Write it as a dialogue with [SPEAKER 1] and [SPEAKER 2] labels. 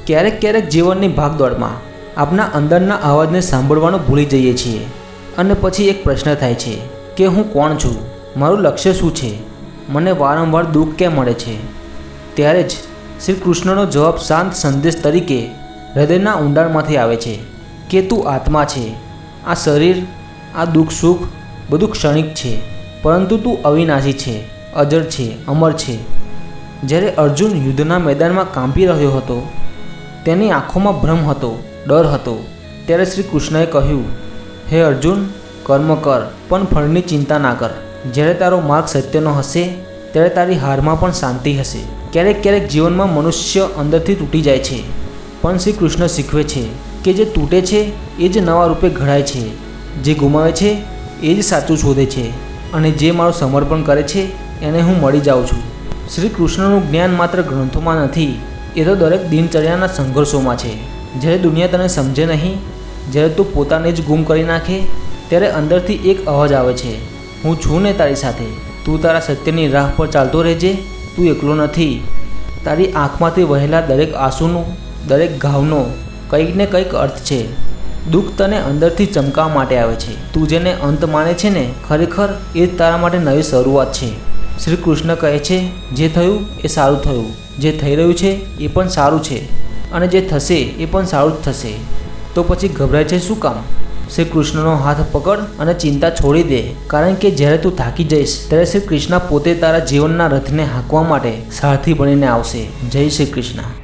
[SPEAKER 1] ક્યારેક ક્યારેક જીવનની ભાગદોડમાં આપણા અંદરના અવાજને સાંભળવાનું ભૂલી જઈએ છીએ અને પછી એક પ્રશ્ન થાય છે કે હું કોણ છું, મારું લક્ષ્ય શું છે, મને વારંવાર દુઃખ કેમ મળે છે? ત્યારે જ શ્રી કૃષ્ણનો જવાબ શાંત સંદેશ તરીકે હૃદયના ઊંડાણમાંથી આવે છે કે તું આત્મા છે. આ શરીર, આ દુઃખ સુખ બધું ક્ષણિક છે, પરંતુ તું અવિનાશી છે, અજર છે, અમર છે. જ્યારે અર્જુન યુદ્ધના મેદાનમાં કાંપી રહ્યો હતો, તેની આંખોમાં ભ્રમ હતો, ડર હતો, ત્યારે શ્રી કૃષ્ણએ કહ્યું, હે અર્જુન, કર્મ કર પણ ફળની ચિંતા ના કર. જ્યારે તારો માર્ગ સત્યનો હશે ત્યારે તારી હારમાં પણ શાંતિ હશે. ક્યારેક ક્યારેક જીવનમાં મનુષ્ય અંદરથી તૂટી જાય છે, પણ શ્રી કૃષ્ણ શીખવે છે કે જે તૂટે છે એ જ નવા રૂપે ઘડાય છે, જે ગુમાવે છે એ જ સાચું શોધે છે, અને જે મારું સમર્પણ કરે છે એને હું મળી જાઉં છું. શ્રી કૃષ્ણનું જ્ઞાન માત્ર ગ્રંથોમાં નથી, એ તો દરેક દિનચર્યાના સંઘર્ષોમાં છે. જ્યારે દુનિયા તને સમજે નહીં, જ્યારે તું પોતાને જ ગુમ કરી નાખે, ત્યારે અંદરથી એક અવાજ આવે છે, હું છું ને તારી સાથે. તું તારા સત્યની રાહ પર ચાલતો રહેજે, તું એકલો નથી. તારી આંખમાંથી વહેલા દરેક આંસુનો, દરેક ઘાવનો કંઈક ને કંઈક અર્થ છે. દુઃખ તને અંદરથી ચમકાવવા માટે આવે છે. તું જેને અંત માને છે ને, ખરેખર એ જ તારા માટે નવી શરૂઆત છે. શ્રી કૃષ્ણ કહે છે, જે થયું એ સારું થયું, જે થઈ રહ્યું છે એ પણ સારું છે, અને જે થશે એ પણ સારું જ થશે. તો પછી ગભરાય છે શું કામ? શ્રી કૃષ્ણનો હાથ પકડ અને ચિંતા છોડી દે, કારણ કે જ્યારે તું થાકી જઈશ ત્યારે શ્રી કૃષ્ણ પોતે તારા જીવનના રથને હાંકવા માટે સારથી બનીને આવશે. જય શ્રી કૃષ્ણ.